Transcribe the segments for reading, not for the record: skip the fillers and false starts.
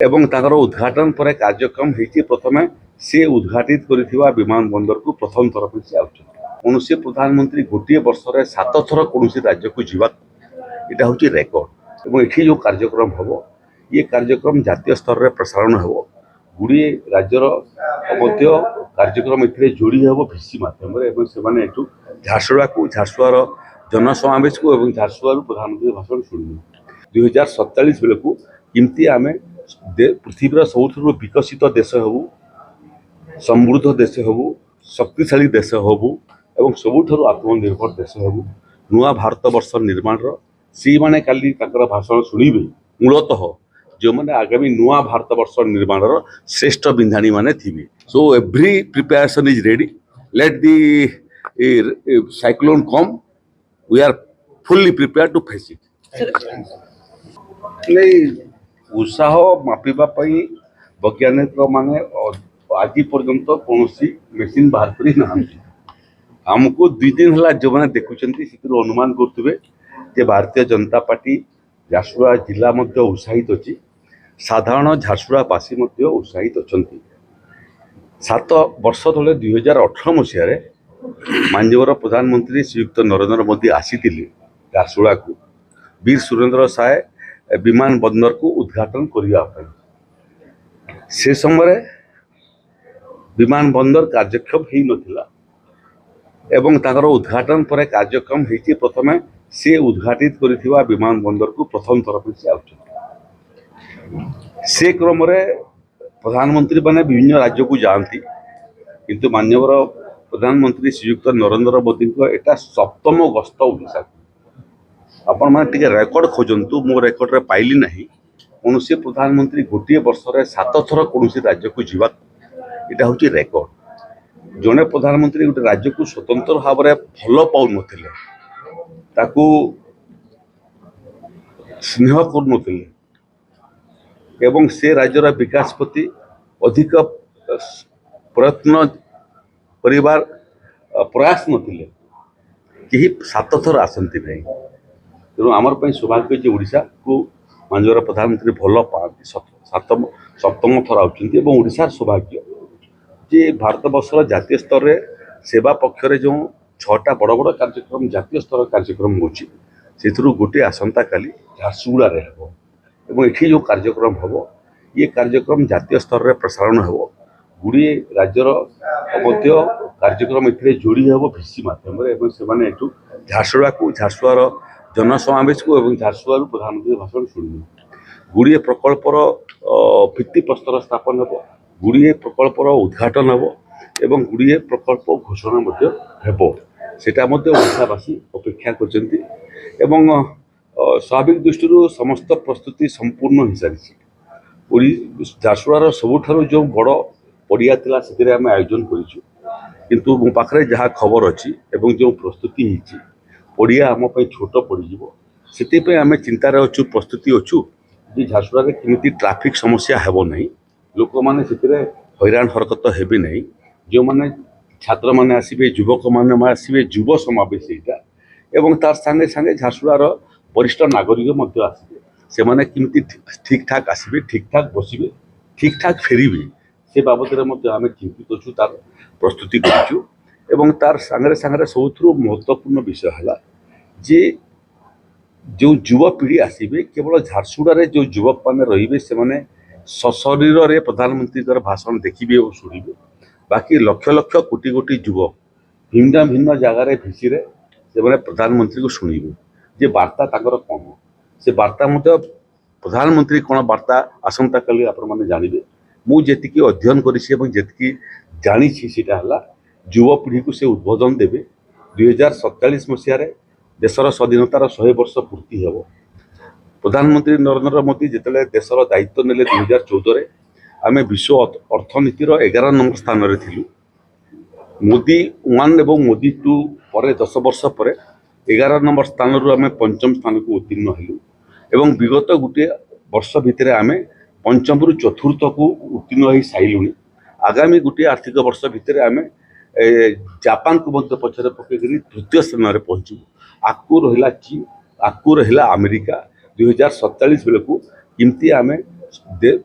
এবং তাଙ୍କର ଉଦ୍ଘାଟନ ପରେ କାର୍ଯ୍ୟକ୍ରମ ହେଇଛି। ପ୍ରଥମେ ସେ ଉଦ୍ଘାଟିତ କରିଥିବା ବିମାନ ବନ୍ଦରକୁ ପ୍ରଥମ ଥର ପାଇଁ ସେ ଆସୁଛନ୍ତି। କୌଣସି ପ୍ରଧାନମନ୍ତ୍ରୀ ଗୋଟିଏ ବର୍ଷରେ 7 ଥର କୌଣସି ରାଜ୍ୟକୁ ଯିବା এটা হচ্ছে রেকর্ড। এবং এটি যে কার্যক্রম হব ইয়ে কার্যক্রম জাতীয় স্তরের প্রসারণ হব। গুড়িয়ে রাজ্যর মধ্য কার্যক্রম এতে যোড়ি হব ভিসি মাধ্যমে এবং সেমানে এটু ঝারসুড়াকু ঝারসুয়ার জনসমাবেশকু এবং ঝারসুয়ারু প্রধানমন্ত্রী ভাষণ শুনবু। 2047 বেলকু কেমতি আমি পৃথিবীর সবুঠু বিকশিত দেশ হবু, সমৃদ্ধ দেশ হবু, শক্তিশালী দেশ হবু এবং ସବୁଠାରୁ ଆତ୍ମନିର୍ଭର ଦେଶ ହେବୁ। ନୂଆ ଭାରତ ବର୍ଷ ନିର୍ମାଣର ସେଇମାନେ କାଲି ତାଙ୍କର ଭାଷଣ ଶୁଣିବେ। ମୂଳତଃ ଯେଉଁମାନେ ଆଗାମୀ ନୂଆ ଭାରତ ବର୍ଷ ନିର୍ମାଣର ଶ୍ରେଷ୍ଠ ବିନ୍ଧାଣୀ ମାନେ ଥିବେ। So every preparation is ready. Let the cyclone come, we are fully prepare to face it. नहीं उत्साह मापिबा पई वैज्ञानिक माने आज पर्यंत कौन मेसीन बाहर कर आमको 2 दिन है जो मैंने देखुंट से अनुमान करुवे जे भारतीय जनता पार्टी झारसुगुड़ा जिला मध्य उत्साहित अच्छी, साधारण झारसुगुड़ावासी उत्साहित अच्छा। 7 वर्ष तले 2018 मसीह माननीय प्रधानमंत्री श्रीयुक्त नरेंद्र मोदी आसी झारसुगुड़ा को वीर सुरेंद्र साय विमान बंदर को उद्घाटन करने से समय विमान बंदर कार्यक्षम हो नथिला एवं ताकर उद्घाटन पर कार्यक्रम होती। प्रथमे से उद्घाटित करिथिबा विमान बंदर को प्रथम थर पर से आउछन। से क्रम रे प्रधानमंत्री माने विभिन्न राज्य को जानती, किंतु माननीय प्रधानमंत्री श्रीयुक्त नरेंद्र मोदी को एटा 7म गस्त ओडिशा। आपण माने टिके रेकर्ड खोजंतु, मो रेकर्ड रे पाइली नहीं। कौनसी प्रधानमंत्री गोटे वर्ष रे 7 थर कौनसी राज्य को जीवा एटा होची रेकर्ड। जड़े प्रधानमंत्री गोटे राज्य को स्वतंत्र भाव में भल पाऊन स्नेह कर से राज्यर विकास प्रति अधिक प्रयत्न करिवार प्रयास नथिले कहीं 7 थर आसती नहीं। तेणु आमर सौभाग्य जे ओडिशा को माननीय प्रधानमंत्री भल पाती 7म थर आशार सौभाग्य जे भारत वर्षर जातीय स्तर में सेवा पक्षर जो 6टा बड़ बड़ कार्यक्रम जातीय स्तर कार्यक्रम होची गोटे आसंता काली झारसुगुड़ा हम और ये जो कार्यक्रम हम ये कार्यक्रम जातीय स्तर में प्रसारण हम। गुड़िए राज्यर मध्य कार्यक्रम ए जोड़ी हम ভিসি মাধ্যমে এবং সেমানে এটু ঝারসুড়াকু ঝারসুয়ার জনসমাবেশকু এবং ঝারসুয়ারু প্রধানমন্ত্রী ভাষণ শুনবু। गुड़िए प्रकल्पर भित्तिप्रस्तर स्थापन हम, गुड़िए प्रकल्पर उद्घाटन हम एवं गुड़िए प्रकल्प घोषणा सेटा ओडिशावासी अपेक्षा कर। स्वाभाविक दृष्टि समस्त प्रस्तुति संपूर्ण हो सारी। झारसुगुड़ार सबुठारु जो बड़ पड़िया थिला सेतिरे आमे आयोजन करिछु, किंतु मो पाखरे जहाँ खबर अच्छी एवं जो प्रस्तुति होती पड़िया आम छोट पड़ीज से आम चिंतार अच्छु प्रस्तुति अच्छु कि झारसुगुड़ा केमिति ट्राफिक समस्या हेब नहीं, लोक मैंने हैरान हरकत हेबे नहीं। जो मैंने छात्र मैंने आसबे, युवक मैंने आसबे, युव समावेश यहाँ एवं तार संगे संगे झारसुगुड़ार वरिष्ठ नागरिक आसबे, से मैंने केमिति ठीक ठाक आसबे, ठीक ठाक बसबे, ठीक ठाक फेरबे से बाबद आम चिंतित अच्छु। तार प्रस्तुति करूँ एवं तार सांगे सांगे सबुठ महत्वपूर्ण विषय है जे जो युवपीढ़ी आसबे केवल झारसुगुड़ा जो युवक मैंने रे से सशरीर रे प्रधानमंत्री भाषण देखिए और शुणिबे। बाकी लक्ष लक्ष कोटी कोटी युवक भिन्न भिन्न जगार भिसी से प्रधानमंत्री को शुणिबे जे वार्ता ताकर कौन से वार्ता मत प्रधानमंत्री कौन वार्ता आसंता काली आपण मैंने जानवे। मुझे अध्ययन करी जानी सीटा है युवपीढ़ी को से उद्बोधन देवे। 2047 मसीह देशर स्वाधीनतार 100 वर्ष पूर्ति हेब। प्रधानमंत्री नरेंद्र मोदी जिते देशर दायित्व नेले 2014 आम विश्व अर्थनीतिर 11 नंबर स्थान में थिलु। मोदी 1 और मोदी 2 पर 10 वर्ष पर 11 नंबर स्थान रू आम 5म स्थान को उत्तीर्ण हेलु एवं विगत गोटे वर्ष भितर आम 5म रू 4थ को उत्तीर्ण हो सारूँ। आगामी गोटे आर्थिक वर्ष भितर आम जापान को पछरे पकईक 3य स्थान में पहुँचू। आकू रहा चीन, आकू रहा अमेरिका। 2047 बेलू केमती आम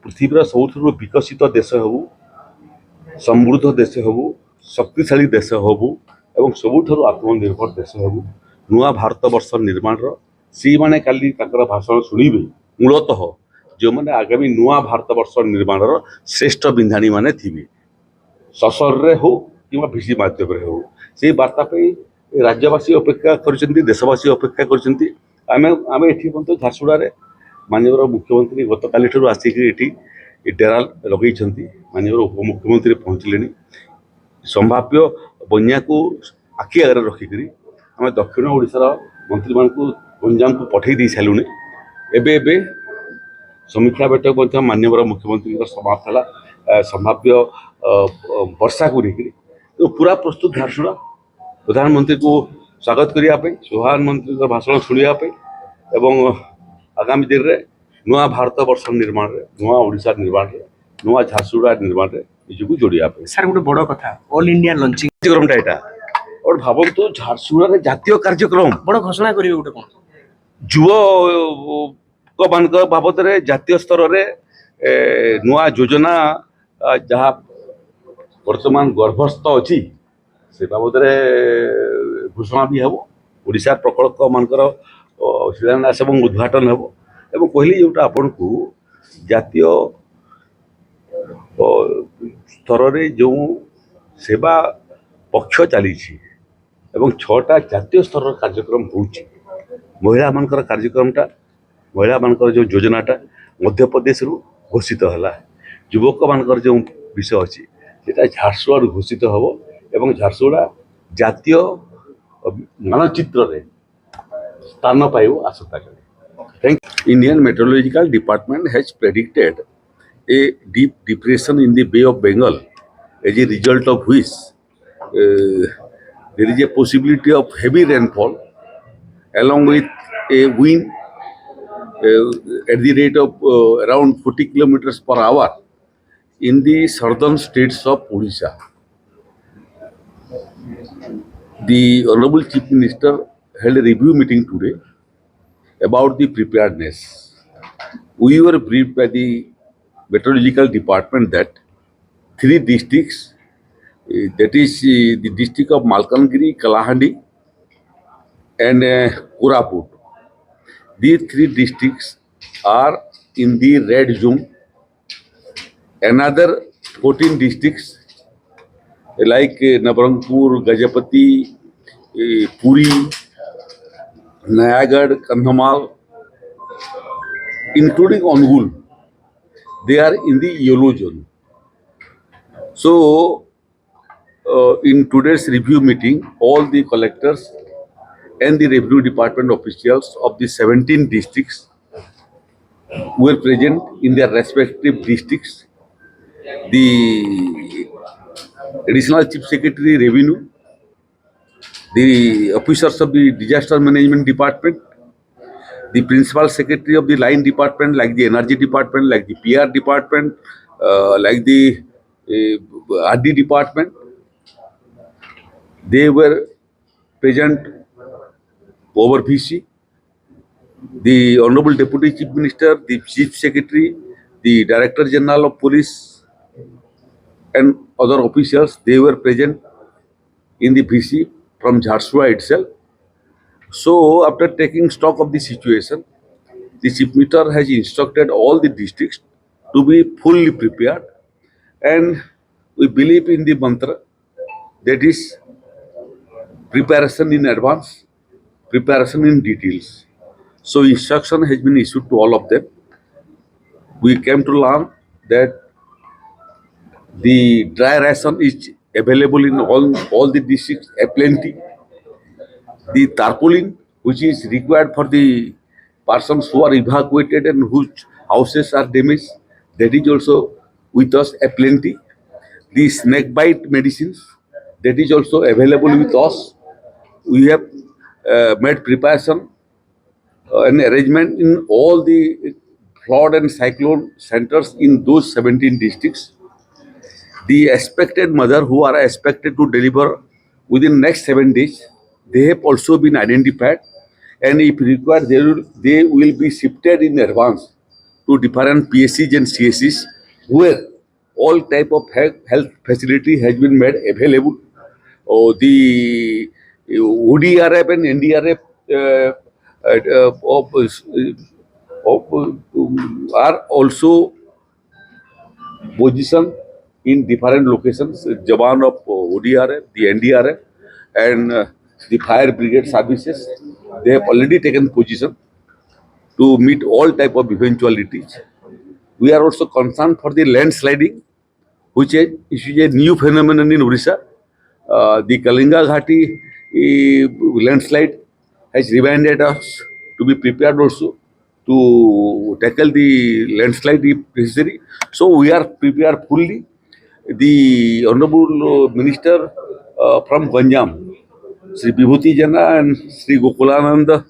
ପୃଥିବୀର ସବୁଠାରୁ ବିକଶିତ ଦେଶ ହେବୁ, ସମୃଦ୍ଧ ଦେଶ ହେବୁ, ଶକ୍ତିଶାଳୀ ଦେଶ ହେବୁ ଏବଂ ସବୁଠାରୁ ଆତ୍ମନିର୍ଭର ଦେଶ ହେବୁ। ନୂଆ ଭାରତବର୍ଷ ନିର୍ମାଣର ସେଇମାନେ କାଲି ତାଙ୍କର ଭାଷଣ ଶୁଣିବେ। ମୂଳତଃ ଯେଉଁମାନେ ଆଗାମୀ ନୂଆ ଭାରତବର୍ଷ ନିର୍ମାଣର ଶ୍ରେଷ୍ଠ ବିନ୍ଧାଣୀମାନେ ଥିବେ, ସଶରରେ ହେଉ କିମ୍ବା ଭିସି ମାଧ୍ୟମରେ ହେଉ, ସେଇ ବାର୍ତ୍ତା ପାଇଁ ରାଜ୍ୟବାସୀ ଅପେକ୍ଷା କରିଛନ୍ତି, ଦେଶବାସୀ ଅପେକ୍ଷା କରିଛନ୍ତି। ଆମେ ଏଠି ମଧ୍ୟ ଝାରସୁଗୁଡ଼ାରେ ମାନ୍ୟବର ମୁଖ୍ୟମନ୍ତ୍ରୀ ଗତକାଲିଠାରୁ ଆସିକି ଏଠି ଡେରା ଲଗେଇଛନ୍ତି। ମାନ୍ୟବର ଉପମୁଖ୍ୟମନ୍ତ୍ରୀ ପହଞ୍ଚିଲେଣି। ସମ୍ଭାବ୍ୟ ବନ୍ୟାକୁ ଆଖି ଆଗରେ ରଖିକରି ଆମେ ଦକ୍ଷିଣ ଓଡ଼ିଶାର ମନ୍ତ୍ରୀମାନଙ୍କୁ ଗଞ୍ଜାମକୁ ପଠାଇ ଦେଇ ସାରିଲୁଣି। ଏବେ ସମୀକ୍ଷା ବୈଠକ ମଧ୍ୟ ମାନ୍ୟବର ମୁଖ୍ୟମନ୍ତ୍ରୀଙ୍କର ସମାପ୍ତ ହେଲା ସମ୍ଭାବ୍ୟ ବର୍ଷାକୁ ନେଇକରି। ତ ପୁରା ପ୍ରସ୍ତୁତ ଝାରସୁଗୁଡ଼ା ପ୍ରଧାନମନ୍ତ୍ରୀଙ୍କୁ ସ୍ୱାଗତ କରିବା ପାଇଁ, ପ୍ରଧାନମନ୍ତ୍ରୀଙ୍କ ଭାଷଣ ଶୁଣିବା ପାଇଁ ଏବଂ ଆଗାମୀ ଦିନରେ ନୂଆ ଭାରତବର୍ଷ ନିର୍ମାଣରେ, ନୂଆ ଓଡ଼ିଶା ନିର୍ମାଣରେ, ନୂଆ ଝାରସୁଗୁଡ଼ା ନିର୍ମାଣରେ ନିଜକୁ ଯୋଡ଼ିବା ପାଇଁ। ସାର୍ ଗୋଟେ ବଡ଼ କଥା, ଅଲ୍ ଇଣ୍ଡିଆ ଲଞ୍ଚିଂ କାର୍ଯ୍ୟକ୍ରମଟା ଏଇଟା ଗୋଟେ ଭାବନ୍ତୁ, ଝାରସୁଗୁଡ଼ାରେ ଜାତୀୟ କାର୍ଯ୍ୟକ୍ରମ, ବଡ଼ ଘୋଷଣା କରିବେ ଗୋଟେ କ'ଣ ଯୁବକମାନଙ୍କ ବାବଦରେ ଜାତୀୟ ସ୍ତରରେ ନୂଆ ଯୋଜନା ଯାହା ବର୍ତ୍ତମାନ ଗର୍ଭସ୍ଥ ଅଛି ସେ ବାବଦରେ ଘୋଷଣା ବି ହେବ। ଓଡ଼ିଶା ପ୍ରକଳ୍ପମାନଙ୍କର ଶିଳାନ୍ୟାସ ଏବଂ ଉଦ୍ଘାଟନ ହେବ। ଏବଂ କହିଲି ଯେଉଁଟା ଆପଣଙ୍କୁ ଜାତୀୟ ସ୍ତରରେ ଯେଉଁ ସେବା ପକ୍ଷ ଚାଲିଛି ଏବଂ 6ଟା ଜାତୀୟ ସ୍ତରର କାର୍ଯ୍ୟକ୍ରମ ହେଉଛି। ମହିଳାମାନଙ୍କର କାର୍ଯ୍ୟକ୍ରମଟା, ମହିଳାମାନଙ୍କର ଯେଉଁ ଯୋଜନାଟା ମଧ୍ୟପ୍ରଦେଶରୁ ଘୋଷିତ ହେଲା। ଯୁବକମାନଙ୍କର ଯେଉଁ ବିଷୟ ଅଛି ସେଟା ଝାରସୁଗୁଡ଼ାରୁ ଘୋଷିତ ହେବ ଏବଂ ଝାରସୁଗୁଡ଼ା ଜାତୀୟ ମାନଚିତ୍ରରେ ସ୍ଥାନ ପାଇବ ଆସନ୍ତାକାଲି। Indian Meteorological Department has predicted a deep depression in the Bay of Bengal, as a result of which there is a possibility of heavy rainfall along with a wind at the rate of around 40 kilometers per hour in the southern states of Odisha. The Honorable Chief Minister held a review meeting today about the preparedness. We were briefed by the Meteorological Department that 3 districts, that is the district of Malkangiri, Kalahandi and Koraput. These 3 districts are in the red zone. Another 14 districts like Nabarangpur, Gajapati, Puri, Nayagarh, Kandhamal, including Angul, they are in the yellow zone. So, in today's review meeting, all the collectors and the revenue department officials of the 17 districts were present in their respective districts. The Additional Chief Secretary Revenue, the officers of the Disaster Management Department, the Principal Secretary of the Line Department, like the Energy Department, like the PR Department, like the RD Department, they were present over VC. The Honorable Deputy Chief Minister, the Chief Secretary, the Director General of Police and other officials, they were present in the VC from Jharsuguda itself. So after taking stock of the situation, the Chief Minister has instructed all the districts to be fully prepared, and we believe in the mantra, that is preparation in advance, preparation in details. So instruction has been issued to all of them. We came to learn that the dry ration is available in all the districts, plenty. The tarpaulin, which is required for the persons who are evacuated and whose houses are damaged, that is also with us, plenty. The snake bite medicines, that is also available with us. We have made preparation and arrangement in all the flood and cyclone centers in those 17 districts. The expected mother who are expected to deliver within next 7 days, they have also been identified, and if required, they will be shifted in advance to different PSCs and CSCs where all type of health facility has been made available. The ODRF and NDRF are also positioned in different locations. Jawan of ODRF, the NDRF, and the fire brigade services. They have already taken position to meet all type of eventualities. We are also concerned for the landsliding, which is a new phenomenon in Odisha. The Kalinga Ghati landslide has reminded us to be prepared also to tackle the landslide if necessary. So we are prepared fully. The Honorable Minister from Ganjam, Sri Vibhuti Jana and Sri Gokulanand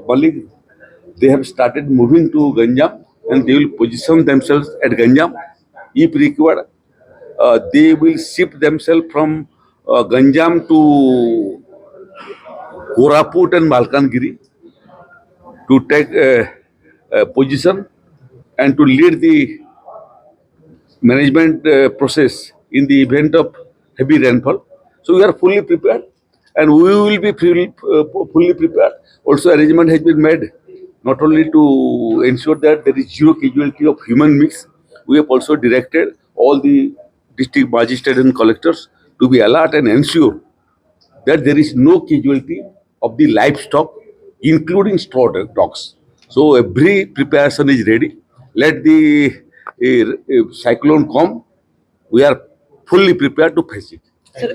Malik, they have started moving to Ganjam and they will position themselves at Ganjam. If required, they will shift themselves from Ganjam to Koraput and Malkangiri to take a position and to lead the management process in the event of heavy rainfall. So we are fully prepared and we will be fully prepared. Also arrangement has been made not only to ensure that there is zero casualty of human mix, we have also directed all the district magistrates and collectors to be alert and ensure that there is no casualty of the livestock, including straw dogs. So every preparation is ready. Let the cyclone come. We are fully prepared to face it. Sir,